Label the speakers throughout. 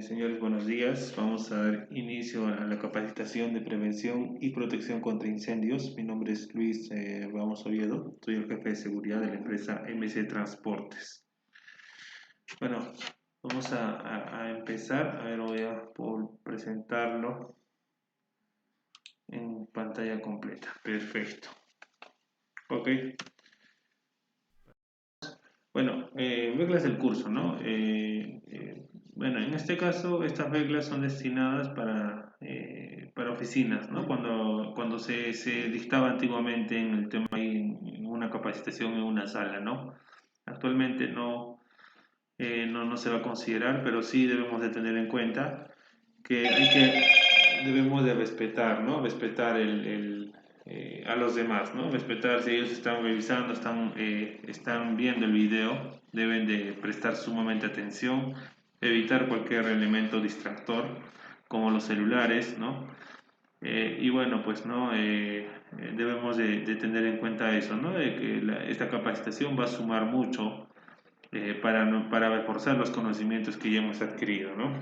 Speaker 1: Señores, buenos días. Vamos a dar inicio a la capacitación de prevención y protección contra incendios. Mi nombre es Luis Ramos Oviedo, soy el jefe de seguridad de la empresa MC Transportes. Bueno, vamos a empezar. A ver, voy a presentarlo en pantalla completa. Perfecto. Ok. Bueno, reglas del curso, ¿no? Bueno, en este caso, estas reglas son destinadas para oficinas, ¿no? Cuando se dictaba antiguamente en el tema en una capacitación en una sala, ¿no? Actualmente no se va a considerar, pero sí debemos de tener en cuenta debemos de respetar, ¿no? Respetar a los demás, ¿no? Respetar si ellos están revisando, están viendo el video, deben de prestar sumamente atención, evitar cualquier elemento distractor, como los celulares, ¿no? Y bueno, pues, ¿no? Debemos de tener en cuenta eso, ¿no? De que esta capacitación va a sumar mucho para reforzar los conocimientos que ya hemos adquirido, ¿no?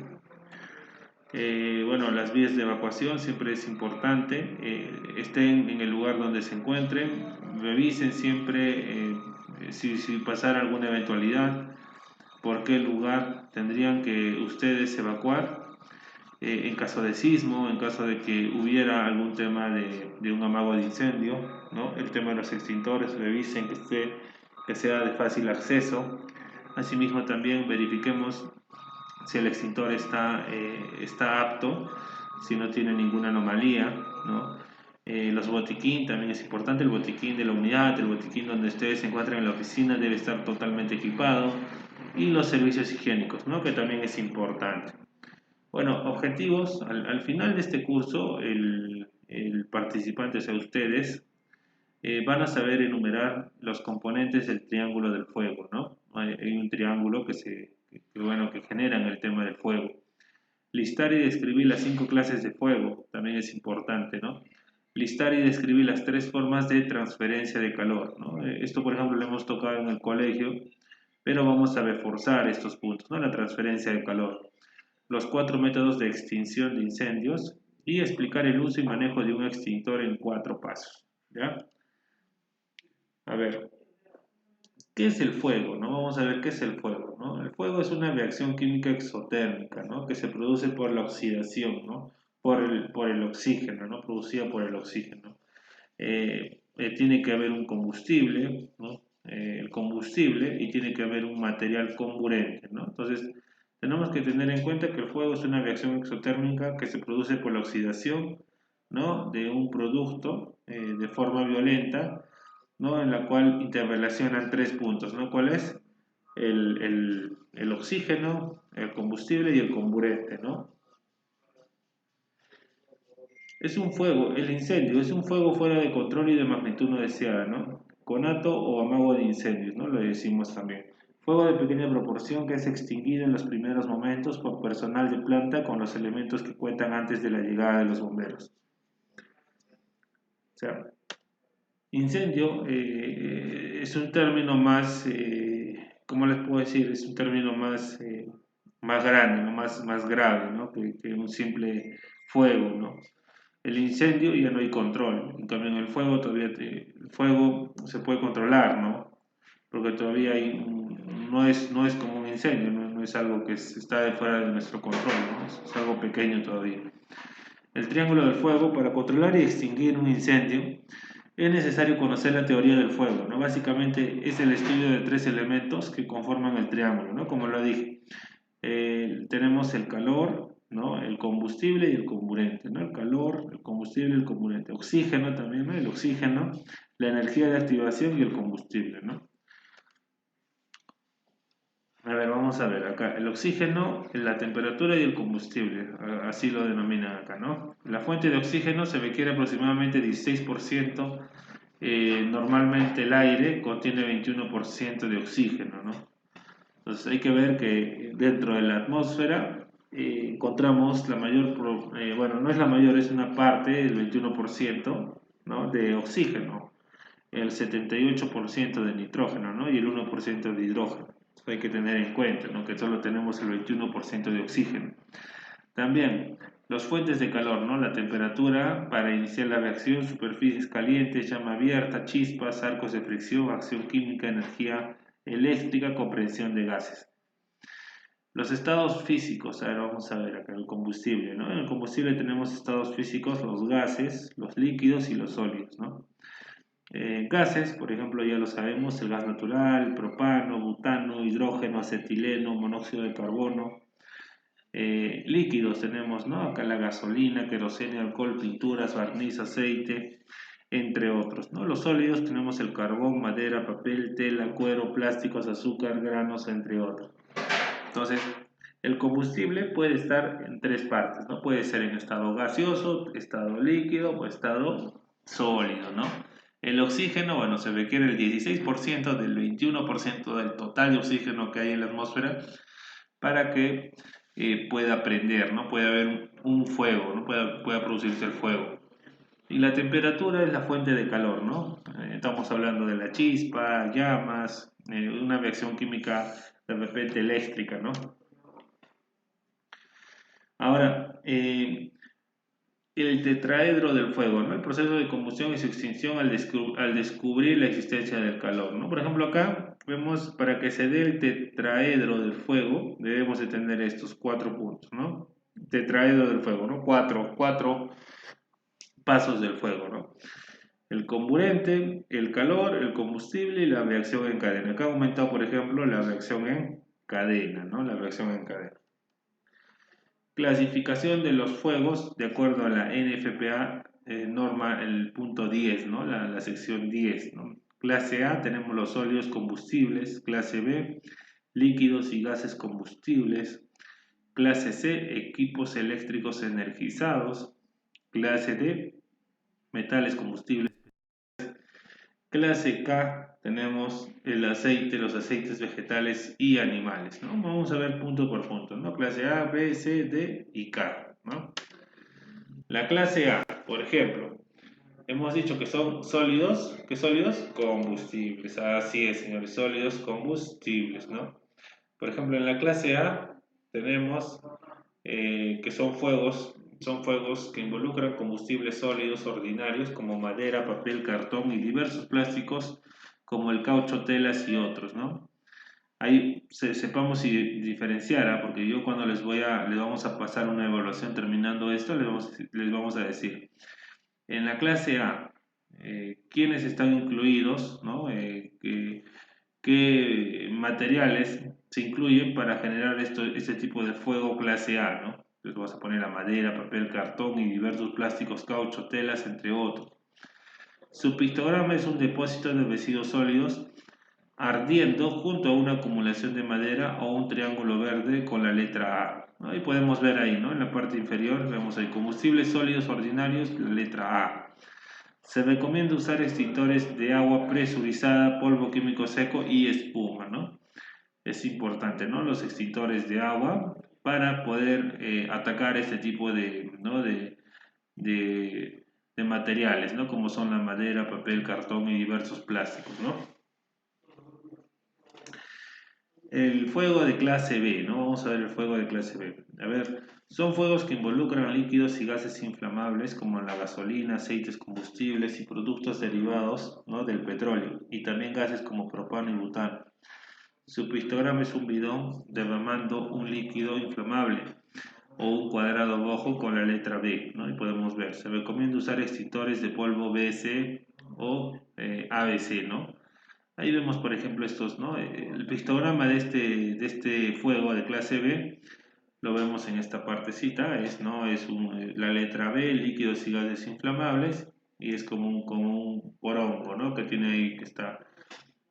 Speaker 1: Bueno, las vías de evacuación siempre es importante, estén en el lugar donde se encuentren, revisen siempre si pasara alguna eventualidad, por qué lugar tendrían que ustedes evacuar, en caso de sismo, en caso de que hubiera algún tema de un amago de incendio, ¿no? El tema de los extintores, revisen que sea de fácil acceso. Asimismo también verifiquemos si el extintor está apto, si no tiene ninguna anomalía, ¿no? Los botiquín también es importante, el botiquín de la unidad, el botiquín donde ustedes se encuentran en la oficina debe estar totalmente equipado, y los servicios higiénicos, ¿no? Que también es importante. Bueno, objetivos, al final de este curso, el participante, o sea, ustedes, van a saber enumerar los componentes del triángulo del fuego, ¿no? Hay un triángulo bueno, que generan el tema del fuego. Listar y describir las 5 clases de fuego, también es importante, ¿no? Listar y describir las 3 formas de transferencia de calor, ¿no? Esto, por ejemplo, lo hemos tocado en el colegio, pero vamos a reforzar estos puntos, ¿no? La transferencia de calor, los 4 métodos de extinción de incendios y explicar el uso y manejo de un extintor en 4 pasos, ¿ya? A ver, ¿qué es el fuego? ¿No? Vamos a ver qué es el fuego, ¿no? El fuego es una reacción química exotérmica, ¿no? Que se produce por la oxidación, ¿no? Por el oxígeno, ¿no? Producida por el oxígeno. Tiene que haber un combustible, ¿no? El combustible, y tiene que haber un material comburente, ¿no? Entonces, tenemos que tener en cuenta que el fuego es una reacción exotérmica que se produce por la oxidación, ¿no? De un producto de forma violenta, ¿no? En la cual interrelacionan 3 puntos, ¿no? ¿Cuál es? El oxígeno, el combustible y el comburente, ¿no? Es un fuego, el incendio, es un fuego fuera de control y de magnitud no deseada, ¿no? Conato o amago de incendios, ¿no? Lo decimos también. Fuego de pequeña proporción que es extinguido en los primeros momentos por personal de planta con los elementos que cuentan antes de la llegada de los bomberos. O sea, incendio es un término más, ¿cómo les puedo decir? Es un término más grande, ¿no? Más grave, ¿no? Que un simple fuego, ¿no? El incendio ya no hay control, en cambio en el fuego el fuego se puede controlar, ¿no? Porque todavía no es como un incendio, no es algo que está de fuera de nuestro control, ¿no? Es algo pequeño todavía. El triángulo del fuego, para controlar y extinguir un incendio, es necesario conocer la teoría del fuego, ¿no? Básicamente es el estudio de 3 elementos que conforman el triángulo, ¿no? Como lo dije, tenemos el calor, ¿no? El combustible y el comburente, ¿no? El calor, el combustible y el comburente. Oxígeno también, ¿no? El oxígeno, la energía de activación y el combustible, ¿no? A ver, vamos a ver acá. El oxígeno, la temperatura y el combustible, así lo denominan acá, ¿no? La fuente de oxígeno se requiere aproximadamente 16%. Normalmente el aire contiene 21% de oxígeno, ¿no? Entonces hay que ver que dentro de la atmósfera encontramos la mayor, bueno, no es la mayor, es una parte, el 21%, ¿no? De oxígeno, el 78% de nitrógeno, ¿no? Y el 1% de hidrógeno. Eso hay que tener en cuenta, ¿no? Que solo tenemos el 21% de oxígeno. También las fuentes de calor, ¿no? La temperatura para iniciar la reacción, superficies calientes, llama abierta, chispas, arcos de fricción, acción química, energía eléctrica, comprensión de gases. Los estados físicos, ahora vamos a ver acá el combustible, ¿no? En el combustible tenemos estados físicos, los gases, los líquidos y los sólidos, ¿no? Gases, por ejemplo, ya lo sabemos, el gas natural, propano, butano, hidrógeno, acetileno, monóxido de carbono. Líquidos tenemos, ¿no? Acá la gasolina, queroseno, alcohol, pinturas, barniz, aceite, entre otros, ¿no? Los sólidos tenemos el carbón, madera, papel, tela, cuero, plásticos, azúcar, granos, entre otros. Entonces, el combustible puede estar en tres partes, ¿no? Puede ser en estado gaseoso, estado líquido o estado sólido, ¿no? El oxígeno, bueno, se requiere el 16% del 21% del total de oxígeno que hay en la atmósfera para que pueda prender, ¿no? Pueda haber un fuego, ¿no? Pueda producirse el fuego. Y la temperatura es la fuente de calor, ¿no? Estamos hablando de la chispa, llamas, una reacción química de repente eléctrica, ¿no? Ahora, el tetraedro del fuego, ¿no? El proceso de combustión y su extinción al descubrir la existencia del calor, ¿no? Por ejemplo, acá vemos para que se dé el tetraedro del fuego, debemos de tener estos 4 puntos, ¿no? Tetraedro del fuego, ¿no? Cuatro pasos del fuego, ¿no? El comburente, el calor, el combustible y la reacción en cadena. Acá ha aumentado, por ejemplo, la reacción en cadena, ¿no? La reacción en cadena. Clasificación de los fuegos de acuerdo a la NFPA, norma el punto 10, ¿no? La sección 10, ¿no? Clase A tenemos los sólidos combustibles, clase B líquidos y gases combustibles, clase C equipos eléctricos energizados, clase D metales combustibles, clase K tenemos el aceite, los aceites vegetales y animales, ¿no? Vamos a ver punto por punto, ¿no? Clase A, B, C, D y K, ¿no? La clase A, por ejemplo, hemos dicho que son sólidos, ¿qué sólidos? Combustibles, así es, señores, sólidos combustibles, ¿no? Por ejemplo, en la clase A tenemos que son fuegos que involucran combustibles sólidos ordinarios como madera, papel, cartón y diversos plásticos como el caucho, telas y otros, ¿no? Ahí sepamos diferenciar, ¿ah? Porque yo cuando les vamos a pasar una evaluación terminando esto, les vamos a decir, en la clase A, quiénes están incluidos, ¿no? Qué materiales se incluyen para generar este tipo de fuego clase A, ¿no? Entonces vas a poner la madera, papel, cartón y diversos plásticos, caucho, telas, entre otros. Su pictograma es un depósito de residuos sólidos ardiendo junto a una acumulación de madera o un triángulo verde con la letra A, ¿no? Y podemos ver ahí, ¿no? En la parte inferior vemos ahí combustibles sólidos ordinarios, la letra A. Se recomienda usar extintores de agua presurizada, polvo químico seco y espuma, ¿no? Es importante, ¿no? Los extintores de agua para poder atacar este tipo de, ¿no? de materiales, ¿no? Como son la madera, papel, cartón y diversos plásticos, ¿no? El fuego de clase B, ¿no? Vamos a ver el fuego de clase B. A ver, son fuegos que involucran líquidos y gases inflamables como la gasolina, aceites combustibles y productos derivados, ¿no? Del petróleo, y también gases como propano y butano. Su pictograma es un bidón derramando un líquido inflamable o un cuadrado rojo con la letra B, ¿no? Y podemos ver, se recomienda usar extintores de polvo BC o ABC, ¿no? Ahí vemos, por ejemplo, estos, ¿no? El pictograma de este fuego de clase B lo vemos en esta partecita, ¿no? La letra B, líquidos y gases inflamables, y es como un porongo, ¿no? Que tiene ahí,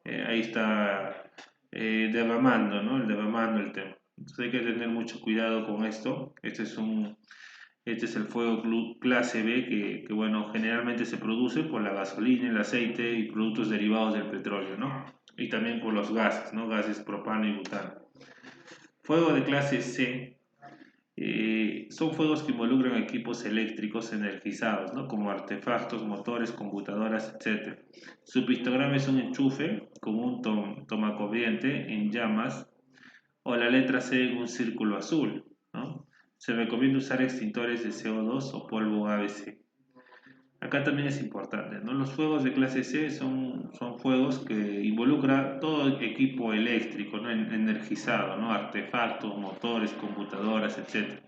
Speaker 1: ahí está derramando, ¿no? Derramando el tema. Entonces hay que tener mucho cuidado con esto. Este es el fuego clase B que, bueno, generalmente se produce por la gasolina, el aceite y productos derivados del petróleo, ¿no? Y también por los gases, ¿no? Gases propano y butano. Fuego de clase C Son fuegos que involucran equipos eléctricos energizados, ¿no? Como artefactos, motores, computadoras, etc. Su pictograma es un enchufe con un tomacorriente en llamas o la letra C en un círculo azul, ¿no? Se recomienda usar extintores de CO2 o polvo ABC. Acá también es importante, ¿no? Los fuegos de clase C son fuegos que involucran todo el equipo eléctrico, ¿no? Energizado, ¿no? Artefactos, motores, computadoras, etc.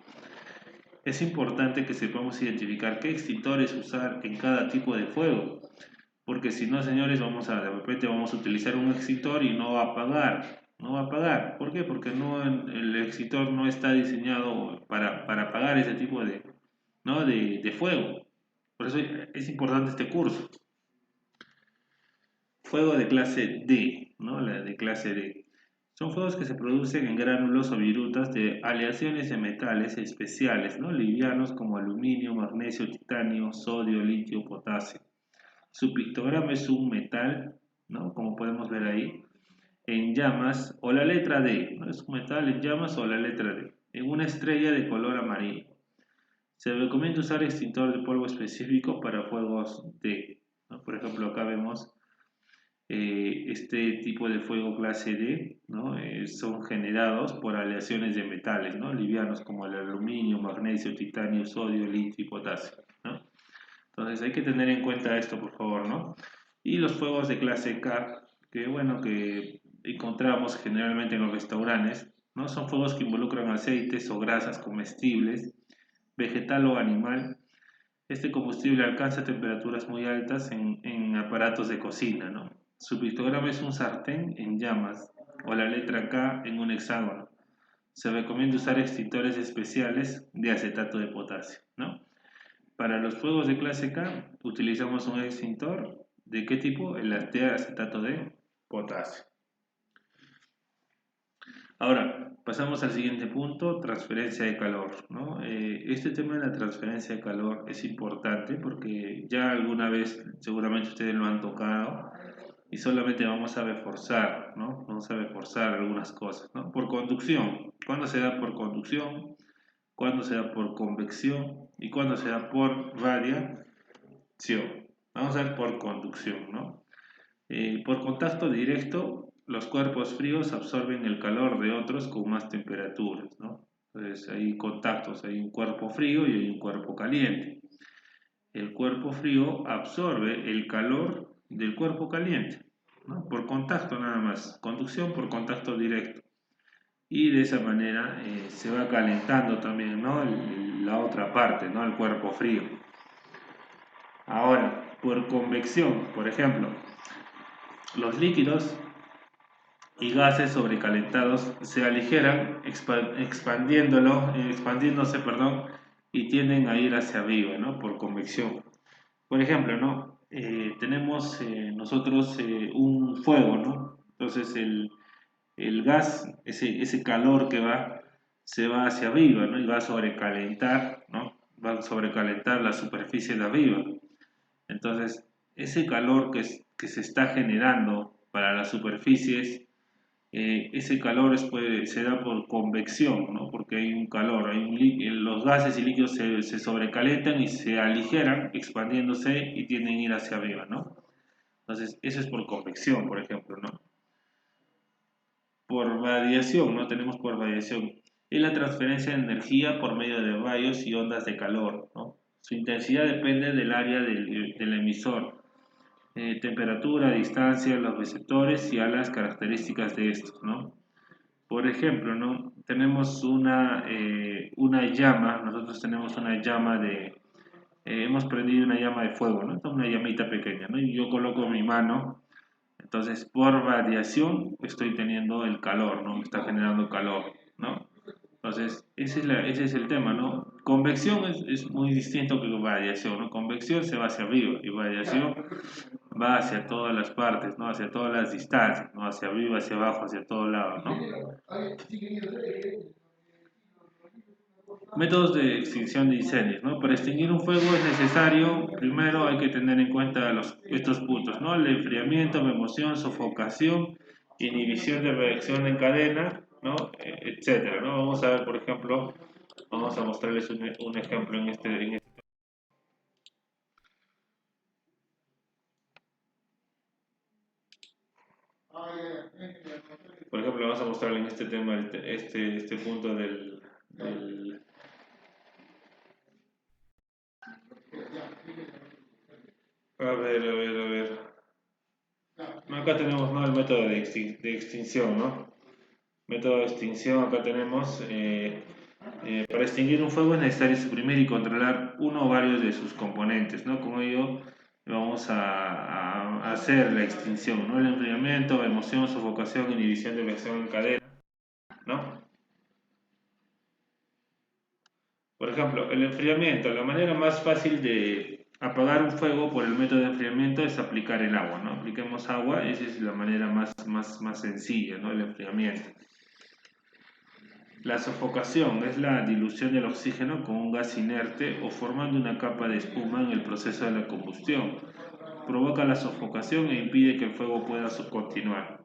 Speaker 1: Es importante que sepamos identificar qué extintores usar en cada tipo de fuego, porque si no, señores, de repente vamos a utilizar un extintor y no va a apagar, no va a apagar. ¿Por qué? Porque no, el extintor no está diseñado para apagar ese tipo de, ¿no? de fuego. Por eso es importante este curso. Fuego de clase D, ¿no? La de clase D. Son fuegos que se producen en gránulos o virutas de aleaciones de metales especiales, ¿no? Livianos como aluminio, magnesio, titanio, sodio, litio, potasio. Su pictograma es un metal, ¿no? Como podemos ver ahí, en llamas o la letra D, ¿no? Es un metal en llamas o la letra D, en una estrella de color amarillo. Se recomienda usar extintor de polvo específico para fuegos D, ¿no? Por ejemplo, acá vemos este tipo de fuego clase D, ¿no? Son generados por aleaciones de metales, ¿no? Livianos como el aluminio, magnesio, titanio, sodio, litio y potasio, ¿no? Entonces hay que tener en cuenta esto, por favor, ¿no? Y los fuegos de clase K, que bueno, que encontramos generalmente en los restaurantes, ¿no? Son fuegos que involucran aceites o grasas comestibles, vegetal o animal. Este combustible alcanza temperaturas muy altas en aparatos de cocina, ¿no? Su pictograma es un sartén en llamas o la letra K en un hexágono. Se recomienda usar extintores especiales de acetato de potasio, ¿no? Para los fuegos de clase K utilizamos un extintor. ¿De qué tipo? El de acetato de potasio. Ahora, pasamos al siguiente punto, transferencia de calor, ¿no? Este tema de la transferencia de calor es importante porque ya alguna vez seguramente ustedes lo han tocado y solamente vamos a reforzar, ¿no? Vamos a reforzar algunas cosas, ¿no? Por conducción. ¿Cuándo se da por conducción? ¿Cuándo se da por convección? ¿Y cuándo se da por radiación? Vamos a ver por conducción, ¿no? Por contacto directo, los cuerpos fríos absorben el calor de otros con más temperaturas, ¿no? Entonces hay contactos, hay un cuerpo frío y hay un cuerpo caliente. El cuerpo frío absorbe el calor del cuerpo caliente, ¿no? Por contacto nada más, conducción por contacto directo. Y de esa manera se va calentando también, ¿no? La otra parte, ¿no? El cuerpo frío. Ahora, por convección, por ejemplo, los líquidos y gases sobrecalentados se aligeran expandiéndose, perdón, y tienden a ir hacia arriba, ¿no? Por convección. Por ejemplo, ¿no? Tenemos nosotros un fuego, ¿no? Entonces el gas, ese calor que va, se va hacia arriba, ¿no? Y va a sobrecalentar, ¿no? Va a sobrecalentar la superficie de arriba. Entonces, ese calor que se está generando para las superficies, ese calor se da por convección, ¿no? Porque hay un calor, los gases y líquidos se sobrecalentan y se aligeran, expandiéndose y tienden a ir hacia arriba, ¿no? Entonces, eso es por convección, por ejemplo, ¿no? Por radiación, ¿no? Tenemos por radiación. Es la transferencia de energía por medio de rayos y ondas de calor, ¿no? Su intensidad depende del área del emisor, temperatura, distancia, los receptores y a las características de estos, ¿no? Por ejemplo, ¿no? Tenemos una llama, nosotros tenemos una llama hemos prendido una llama de fuego, ¿no? Una llamita pequeña, ¿no? Y yo coloco mi mano, entonces por radiación estoy teniendo el calor, ¿no? Me está generando calor, ¿no? Entonces, ese es el tema, ¿no? Convección es muy distinto que radiación, ¿no? Convección se va hacia arriba y radiación va hacia todas las partes, ¿no? Hacia todas las distancias, ¿no? Hacia arriba, hacia abajo, hacia todos lados, ¿no? Métodos de extinción de incendios, ¿no? Para extinguir un fuego es necesario, primero hay que tener en cuenta estos puntos, ¿no? El enfriamiento, remoción, sofocación, inhibición de reacción en cadena, ¿no? Etcétera, ¿no? Vamos a ver, por ejemplo, Vamos a mostrarles un ejemplo en este. Por ejemplo, vamos a mostrar en este tema este punto del. A ver, a ver, a ver. No, acá tenemos, ¿no?, el método de extinción, ¿no? Método de extinción, acá tenemos, para extinguir un fuego es necesario suprimir y controlar uno o varios de sus componentes, ¿no? Con ello vamos a hacer la extinción, ¿no? El enfriamiento, emoción, sofocación, inhibición de reacción en cadena, ¿no? Por ejemplo, el enfriamiento, la manera más fácil de apagar un fuego por el método de enfriamiento es aplicar el agua, ¿no? Apliquemos agua, esa es la manera más sencilla, ¿no? El enfriamiento. La sofocación es la dilución del oxígeno con un gas inerte o formando una capa de espuma en el proceso de la combustión. Provoca la sofocación e impide que el fuego pueda continuar.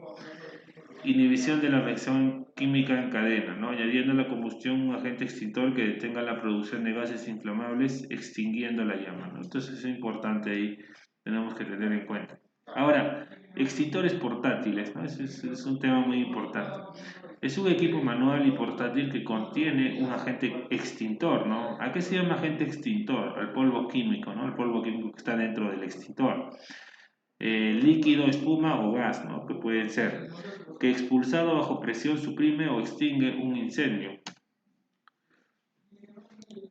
Speaker 1: Inhibición de la reacción química en cadena, ¿no? Añadiendo a la combustión un agente extintor que detenga la producción de gases inflamables, extinguiendo la llama, ¿no? Entonces es importante ahí, tenemos que tener en cuenta. Ahora, extintores portátiles, ¿no? Es un tema muy importante. Es un equipo manual y portátil que contiene un agente extintor, ¿no? ¿A qué se llama agente extintor? Al polvo químico, ¿no? El polvo químico que está dentro del extintor. Líquido, espuma o gas, ¿no? Que pueden ser, que expulsado bajo presión suprime o extingue un incendio.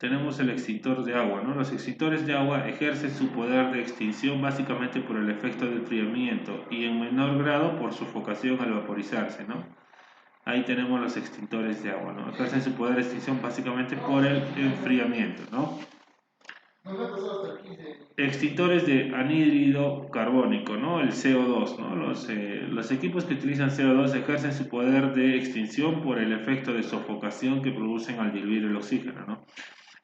Speaker 1: Tenemos el extintor de agua, ¿no? Los extintores de agua ejercen su poder de extinción básicamente por el efecto de enfriamiento y en menor grado por sofocación al vaporizarse, ¿no? Ahí tenemos los extintores de agua, ¿no? Ejercen su poder de extinción básicamente por el enfriamiento, ¿no? Extintores de anhídrido carbónico, ¿no? El CO2, ¿no? Los equipos que utilizan CO2 ejercen su poder de extinción por el efecto de sofocación que producen al diluir el oxígeno, ¿no?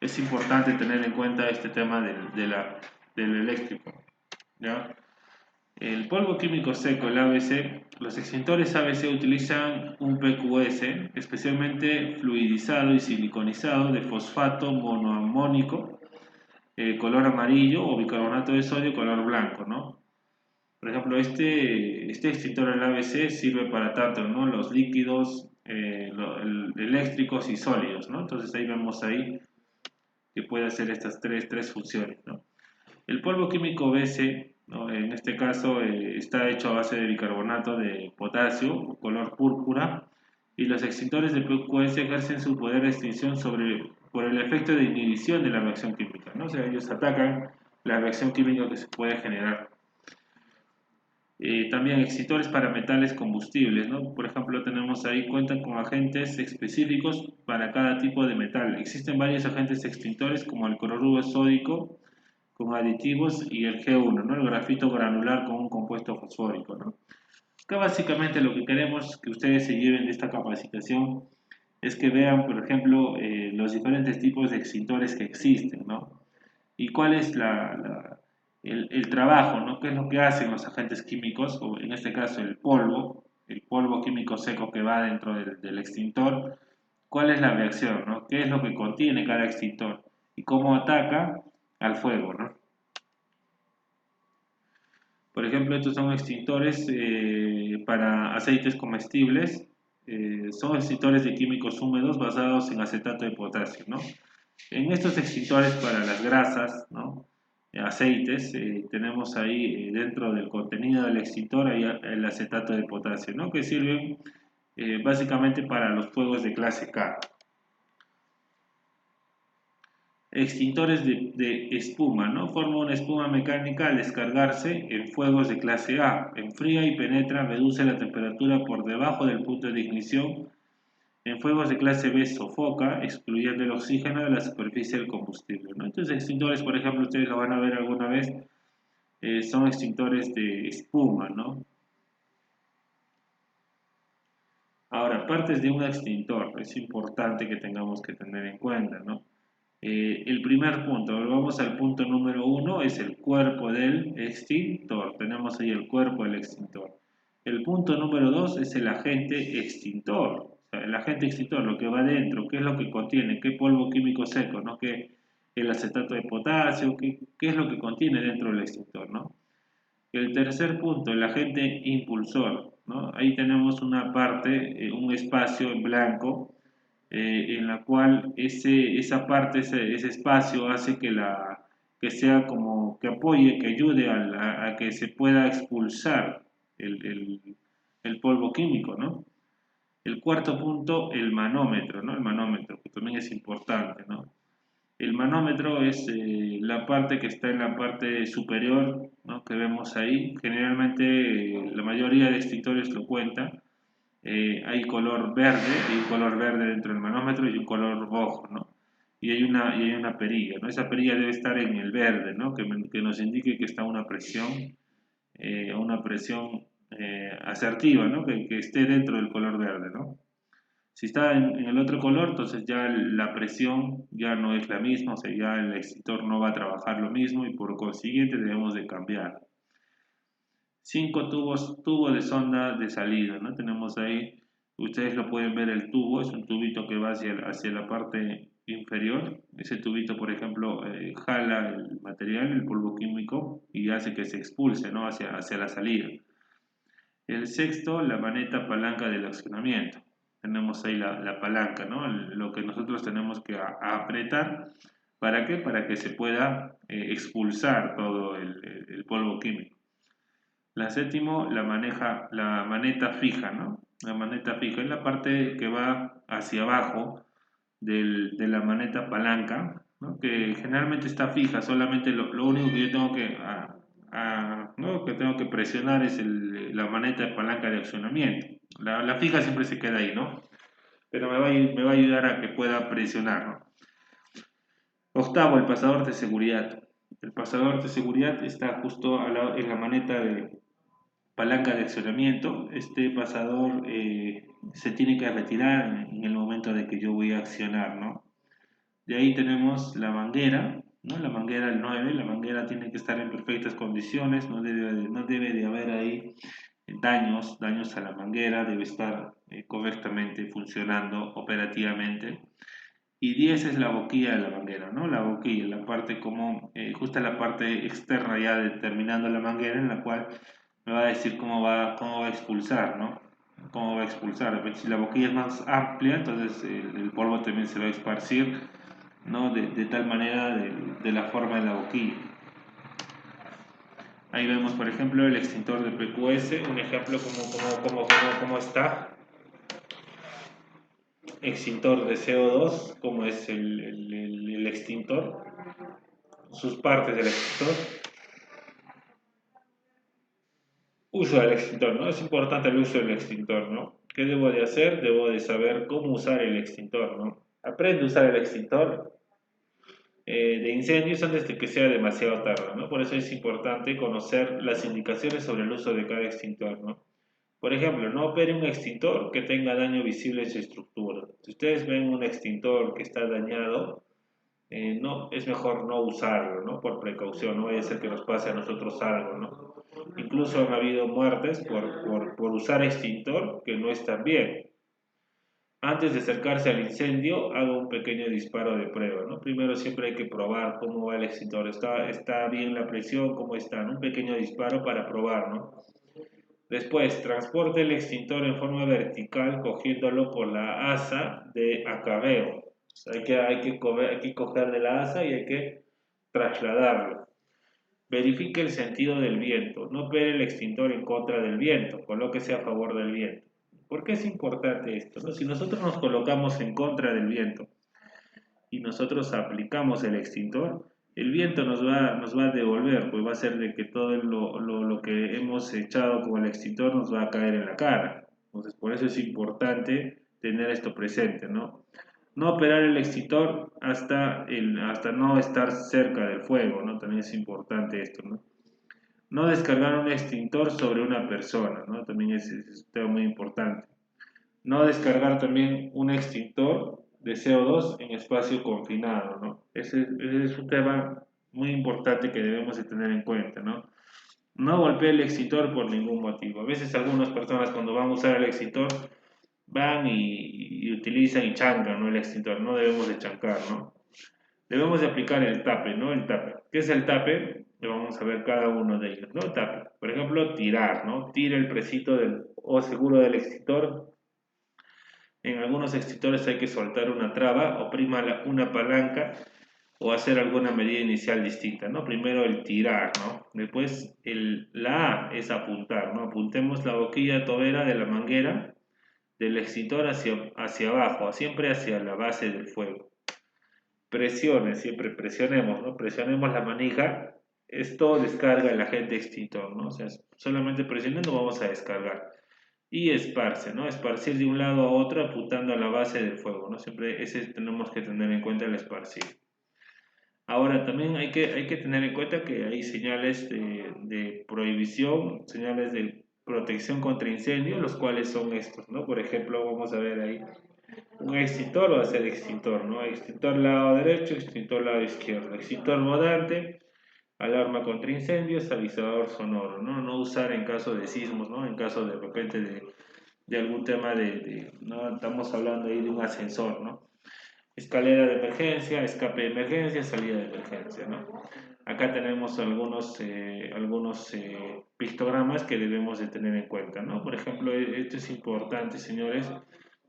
Speaker 1: Es importante tener en cuenta este tema del eléctrico, ¿ya? El polvo químico seco, el ABC, los extintores ABC utilizan un PQS, especialmente fluidizado y siliconizado de fosfato monoamónico, color amarillo, o bicarbonato de sodio, color blanco, ¿no? Por ejemplo, este extintor, el ABC, sirve para tanto, ¿no?, los líquidos, eléctricos y sólidos, ¿no? Entonces ahí vemos ahí que puede hacer estas tres funciones, ¿no? El polvo químico BC, ¿no?, en este caso está hecho a base de bicarbonato de potasio, color púrpura, y los extintores de PQS ejercen su poder de extinción por el efecto de inhibición de la reacción química, ¿no? O sea, ellos atacan la reacción química que se puede generar. También extintores para metales combustibles, ¿no? Por ejemplo, tenemos ahí, cuentan con agentes específicos para cada tipo de metal. Existen varios agentes extintores como el cloruro sódico con aditivos y el G1, ¿no? El grafito granular con un compuesto fosfórico, ¿no? Acá básicamente lo que queremos que ustedes se lleven de esta capacitación es que vean, por ejemplo, los diferentes tipos de extintores que existen, ¿no? Y cuál es el trabajo, ¿no? ¿Qué es lo que hacen los agentes químicos, o en este caso el polvo químico seco que va dentro del extintor? ¿Cuál es la reacción, ¿no? ¿Qué es lo que contiene cada extintor? Y cómo ataca al fuego, ¿no? Por ejemplo, estos son extintores para aceites comestibles. Son extintores de químicos húmedos basados en acetato de potasio, ¿no? En estos extintores para las grasas, ¿no?, aceites, tenemos ahí dentro del contenido del extintor ahí el acetato de potasio, ¿no?, que sirven básicamente para los fuegos de clase K. Extintores de espuma, ¿no? Forma una espuma mecánica al descargarse en fuegos de clase A. Enfría y penetra, reduce la temperatura por debajo del punto de ignición. En fuegos de clase B sofoca, excluyendo el oxígeno de la superficie del combustible, ¿no? Entonces, extintores, por ejemplo, ustedes lo van a ver alguna vez, son extintores de espuma, ¿no? Ahora, partes de un extintor, es importante que tengamos que tener en cuenta, ¿no? El primer punto, vamos al punto número uno, es el cuerpo del extintor. Tenemos ahí el cuerpo del extintor. El punto número dos es el agente extintor. O el agente extintor, lo que va dentro, qué es lo que contiene, qué polvo químico seco, ¿no? ¿Qué, el acetato de potasio, qué es lo que contiene dentro del extintor, ¿no? El tercer punto, el agente impulsor, ¿no? Ahí tenemos una parte, un espacio en blanco, en la cual esa parte, ese espacio hace que sea como que apoye, que ayude a que se pueda expulsar el polvo químico, ¿no? El cuarto punto, el manómetro, ¿no? El manómetro, que también es importante, ¿no? El manómetro es la parte que está en la parte superior, ¿no? Que vemos ahí. Generalmente la mayoría de extintores lo cuentan. Hay color verde, hay un color verde dentro del manómetro y un color rojo, ¿no? Y hay una perilla, ¿no? Esa perilla debe estar en el verde, ¿no? Que nos indique que está a una presión asertiva, ¿no? Que esté dentro del color verde, ¿no? Si está en el otro color, entonces ya la presión ya no es la misma, o sea, ya el extintor no va a trabajar lo mismo y por consiguiente debemos de cambiar. 5 tubo de sonda de salida, ¿no? Tenemos ahí, ustedes lo pueden ver el tubo, es un tubito que va hacia la parte inferior. Ese tubito, por ejemplo, jala el material, el polvo químico, y hace que se expulse, ¿no? Hacia la salida. El sexto, la maneta palanca del accionamiento. Tenemos ahí la palanca, ¿no? Lo que nosotros tenemos que apretar. ¿Para qué? Para que se pueda expulsar todo el polvo químico. La séptimo, la maneta fija, ¿no? La maneta fija es la parte que va hacia abajo de la maneta palanca, ¿no? Que generalmente está fija, solamente lo único que yo tengo ¿no? que tengo que presionar es la maneta de palanca de accionamiento. La fija siempre se queda ahí, ¿no? Pero me va a ayudar a que pueda presionar, ¿no? Octavo, el pasador de seguridad. El pasador de seguridad está justo en la maneta de palanca de accionamiento. Este pasador se tiene que retirar en el momento de que yo voy a accionar, ¿no? De ahí tenemos la manguera, ¿no? La manguera el 9, la manguera tiene que estar en perfectas condiciones, no debe de haber ahí daños a la manguera, debe estar correctamente funcionando operativamente. Y 10 es la boquilla de la manguera, ¿no? La boquilla, la parte como, justo la parte externa ya determinando la manguera en la cual me va a decir cómo va a expulsar, ¿no? Cómo va a expulsar. Si la boquilla es más amplia, entonces el polvo también se va a esparcir, ¿no? De tal manera de la forma de la boquilla. Ahí vemos, por ejemplo, el extintor de PQS, un ejemplo cómo está. Extintor de CO2, como es el extintor, sus partes del extintor. Uso del extintor, ¿no? Es importante el uso del extintor, ¿no? ¿Qué debo de hacer? Debo de saber cómo usar el extintor, ¿no? Aprende a usar el extintor de incendios antes de que sea demasiado tarde, ¿no? Por eso es importante conocer las indicaciones sobre el uso de cada extintor, ¿no? Por ejemplo, no opere un extintor que tenga daño visible en su estructura. Si ustedes ven un extintor que está dañado, no, es mejor no usarlo, ¿no? Por precaución, no vaya a ser que nos pase a nosotros algo, ¿no? Incluso han habido muertes por usar extintor que no están bien. Antes de acercarse al incendio, hago un pequeño disparo de prueba, ¿no? Primero siempre hay que probar cómo va el extintor, está bien la presión, cómo está, ¿no? Un pequeño disparo para probar, ¿no? Después, transporte el extintor en forma vertical cogiéndolo por la asa de acabeo. O sea, hay que coger de la asa y hay que trasladarlo. Verifique el sentido del viento. No opere el extintor en contra del viento. Colóquese a favor del viento. ¿Por qué es importante esto? ¿No? Si nosotros nos colocamos en contra del viento y nosotros aplicamos el extintor, el viento nos va a devolver, pues va a ser de que todo lo que hemos echado con el extintor nos va a caer en la cara. Entonces, por eso es importante tener esto presente, ¿no? No operar el extintor hasta no estar cerca del fuego, ¿no? También es importante esto, ¿no? No descargar un extintor sobre una persona, ¿no? También es un tema muy importante. No descargar también un extintor de CO2 en espacio confinado, ¿no? Ese es un tema muy importante que debemos de tener en cuenta, ¿no? No golpee el extintor por ningún motivo. A veces algunas personas cuando van a usar el extintor van y utilizan y chancan, ¿no? El extintor, no debemos de chancar, ¿no? Debemos de aplicar el tape, ¿no? El tape. ¿Qué es el tape? Lo vamos a ver cada uno de ellos, ¿no? Tape. Por ejemplo, tirar, ¿no? Tira el precito o seguro del extintor. En algunos extintores hay que soltar una traba, oprima una palanca o hacer alguna medida inicial distinta, ¿no? Primero el tirar, ¿no? Después la A es apuntar, ¿no? Apuntemos la boquilla tobera de la manguera del extintor hacia abajo, siempre hacia la base del fuego. Presione, siempre presionemos, ¿no? Presionemos la manija, esto descarga el agente extintor, ¿no? O sea, solamente presionando vamos a descargar. Y esparce, ¿no? Esparcir de un lado a otro apuntando a la base del fuego, ¿no? Siempre ese tenemos que tener en cuenta el esparcir. Ahora, también hay que tener en cuenta que hay señales de prohibición, señales de protección contra incendio, los cuales son estos, ¿no? Por ejemplo, vamos a ver ahí un extintor va a ser extintor, ¿no? Extintor lado derecho, extintor lado izquierdo. Extintor modante, alarma contra incendios, avisador sonoro, ¿no? No usar en caso de sismos, ¿no? En caso de repente de algún tema no estamos hablando ahí de un ascensor, ¿no? Escalera de emergencia, escape de emergencia, salida de emergencia, ¿no? Acá tenemos algunos pictogramas que debemos de tener en cuenta, ¿no? Por ejemplo, esto es importante, señores,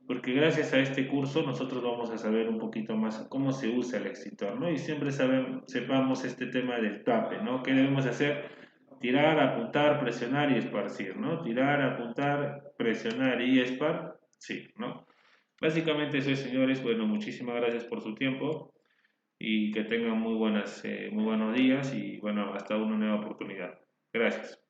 Speaker 1: porque gracias a este curso nosotros vamos a saber un poquito más cómo se usa el extintor, ¿no? Y siempre sepamos este tema del tape, ¿no? ¿Qué debemos hacer? Tirar, apuntar, presionar y esparcir, ¿no? Tirar, apuntar, presionar y esparcir, ¿no? Básicamente eso es, señores. Bueno, muchísimas gracias por su tiempo y que tengan muy buenos días y bueno, hasta una nueva oportunidad. Gracias.